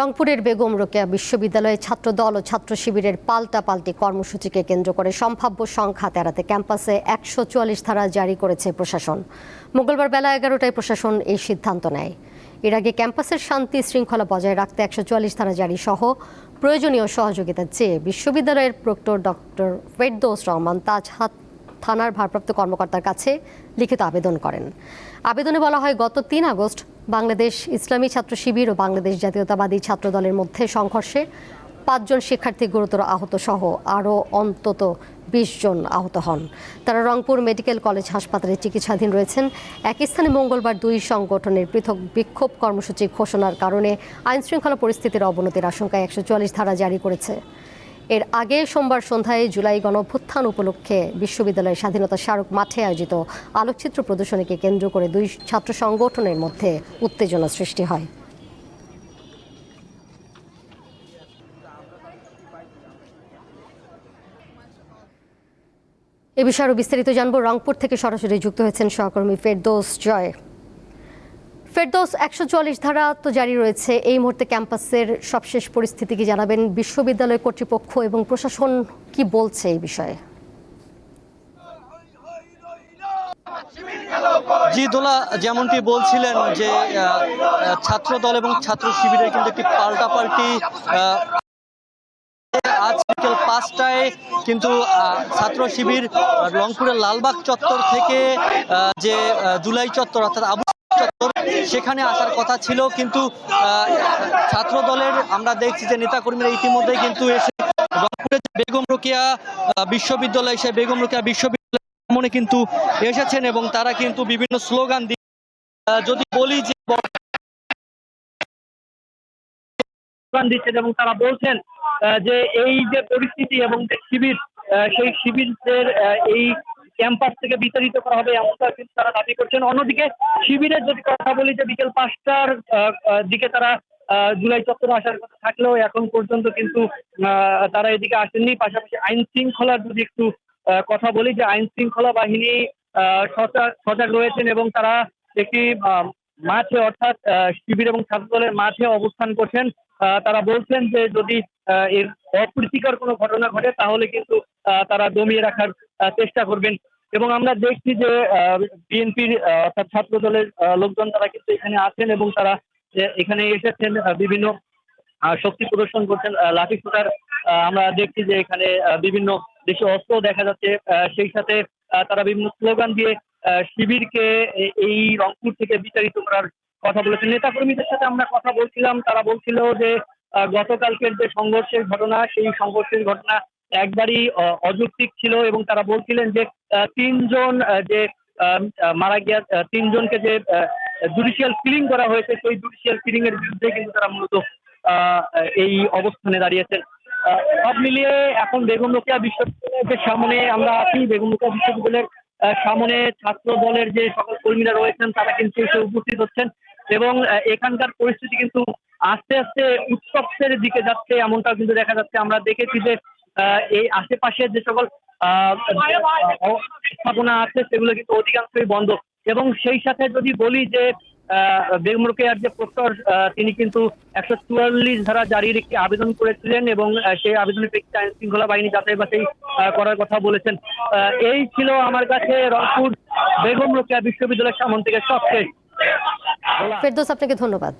রংপুরের বেগম রোকেয়া বিশ্ববিদ্যালয়ে ছাত্রদল ও ছাত্র শিবিরের পাল্টাপাল্টি কর্মসূচিকে কেন্দ্র করে সম্ভাব্য সংঘাত এড়াতে ক্যাম্পাসে ১৪৪ ধারা জারি করেছে প্রশাসন। মঙ্গলবার বেলা ১১টায় প্রশাসন এই সিদ্ধান্ত নেয়। এর আগে ক্যাম্পাসের শান্তি শৃঙ্খলা বজায় রাখতে ১৪৪ ধারা জারি সহ প্রয়োজনীয় সহযোগিতা চেয়ে বিশ্ববিদ্যালয়ের প্রক্টর ডক্টর ফেরদৌস রহমান তাজহাট থানার ভারপ্রাপ্ত কর্মকর্তার কাছে লিখিত আবেদন করেন। আবেদনে বলা হয়, গত ৩ আগস্ট বাংলাদেশ ইসলামী ছাত্র শিবির ও বাংলাদেশ জাতীয়তাবাদী ছাত্র দলের মধ্যে সংঘর্ষে ৫ জন শিক্ষার্থী গুরুতর আহত সহ আরও অন্তত ২০ জন আহত হন। তারা রংপুর মেডিকেল কলেজ হাসপাতালে চিকিৎসাধীন রয়েছেন। একই স্থানে মঙ্গলবার দুই সংগঠনের পৃথক বিক্ষোভ কর্মসূচি ঘোষণার কারণে আইনশৃঙ্খলা পরিস্থিতির অবনতির আশঙ্কায় ১৪৪ ধারা জারি করেছে। এর আগে সোমবার সন্ধ্যায় জুলাই গণঅভ্যুত্থান উপলক্ষে বিশ্ববিদ্যালয়ের স্বাধীনতা স্মারক মাঠে আয়োজিত আলোকচিত্র প্রদর্শনীকে কেন্দ্র করে দুই ছাত্র সংগঠনের মধ্যে উত্তেজনা সৃষ্টি হয়। এ বিষয়ে আরও বিস্তারিত জানবো। রংপুর থেকে সরাসরি যুক্ত হয়েছেন সহকর্মী ফেরদৌস জয়। ফেরদৌস, ১৪৪ ধারা তো জারি রয়েছে, এই মুহূর্তে ক্যাম্পাসের সবশেষ পরিস্থিতি কি জানাবেন? বিশ্ববিদ্যালয় কর্তৃপক্ষ এবং প্রশাসন কি বলছে এই বিষয়ে? জি দোলা, যেমনটি বলছিলেন যে ছাত্র দল এবং ছাত্র শিবিরের কিন্তু একটি পাল্টাপাল্টি আজ বিকেল ৫টায় কিন্তু ছাত্র শিবির রংপুরের লালবাগ চত্বর থেকে যে জুলাই চত্বর অর্থাৎ আবু চত্বর সেখানে আসার কথা ছিল, কিন্তু ছাত্র দলের আমরা দেখছি যে নেতাকর্মীরা ইতিমধ্যে কিন্তু এসে রংপুরের বেগম রোকেয়া বিশ্ববিদ্যালয় সেই বেগম রোকেয়া বিশ্ববিদ্যালয় মনে কিন্তু এসেছেন এবং তারা কিন্তু বিভিন্ন স্লোগান দিয়ে যদি বলি যে দিচ্ছেন এবং তারা বলছেন যে এই যে পরিস্থিতি এবং যে শিবির সেই শিবিরের এই ক্যাম্পাস থেকে বিতাড়িত করা হবে এমনটা কিন্তু তারা দাবি করছেন। অন্যদিকে শিবিরের যদি কথা বলি যে বিকেল ৫টার দিকে তারা জুলাই চত্বরে আসার কথা থাকলেও এখন পর্যন্ত কিন্তু তারা এদিকে আসেননি। পাশাপাশি আইন শৃঙ্খলার যদি একটু কথা বলি যে আইন শৃঙ্খলা বাহিনী সজাগ রয়েছেন এবং তারা একটি মাঠে অর্থাৎ শিবির এবং ছাত্র দলের মাঠে অবস্থান করছেন। তারা বলছেন যে যদি এর অপ্রীতিকর কোনো ঘটনা ঘটে তাহলে কিন্তু তারা দমিয়ে রাখার চেষ্টা করবেন। এবং আমরা দেখছি যে বিএনপির অর্থাৎ ছাত্র দলের লোকজন তারা কিন্তু এখানে আছেন এবং তারা এখানে এসেছেন, বিভিন্ন শক্তি প্রদর্শন করছেন, লাঠি ছোটার আমরা দেখছি যে এখানে বিভিন্ন দেশীয় অস্ত্র দেখা যাচ্ছে। সেই সাথে তারা বিভিন্ন স্লোগান দিয়ে শিবিরকে এই রংপুর থেকে বিতাড়িত করার কথা বলেছেন। নেতাকর্মীদের সাথে আমরা কথা বলছিলাম, তারা বলছিল যে গতকালকের যে সংঘর্ষের ঘটনা সেই সংঘর্ষের ঘটনা একবারই অযৌক্তিক ছিল এবং তারা বলছিলেন যে ৩ জন যে মারা গিয়া ৩ জনকে যে জুডিশিয়াল কিলিং করা হয়েছে সেই জুডিশিয়াল কিলিং এর বিরুদ্ধে কিন্তু তারা মূলত এই অবস্থানে দাঁড়িয়েছেন। সব মিলিয়ে এখন বেগম রোকেয়া বিশ্ববিদ্যালয়ের সামনে আমরা আছি। বেগম রোকেয়া বিশ্ববিদ্যালয়ের সামনে ছাত্র দলের যে সকল কর্মীরা রয়েছেন তারা কিন্তু এসে উপস্থিত হচ্ছেন এবং এখানকার পরিস্থিতি কিন্তু আস্তে আস্তে উৎসবের দিকে যাচ্ছে এমনটাও কিন্তু দেখা যাচ্ছে। আমরা দেখেছি যে এই আশেপাশে যে সকল স্থাপনা আছে সেগুলো কিন্তু অধিকাংশই বন্ধ এবং সেই সাথে যদি বলি যে বেগম রোকেয়ার যে প্রক্টর তিনি কিন্তু ১৪৪ ধারা জারির একটি আবেদন করেছিলেন এবং সেই আবেদনের প্রেক্ষিতে আইন শৃঙ্খলা বাহিনী যাচাই বাছাই করার কথা বলেছেন। এই ছিল আমার কাছে রংপুর বেগম রোকেয়া বিশ্ববিদ্যালয়ের সামনে থেকে সবশেষ। ফেরদৌস, আপনাকে ধন্যবাদ।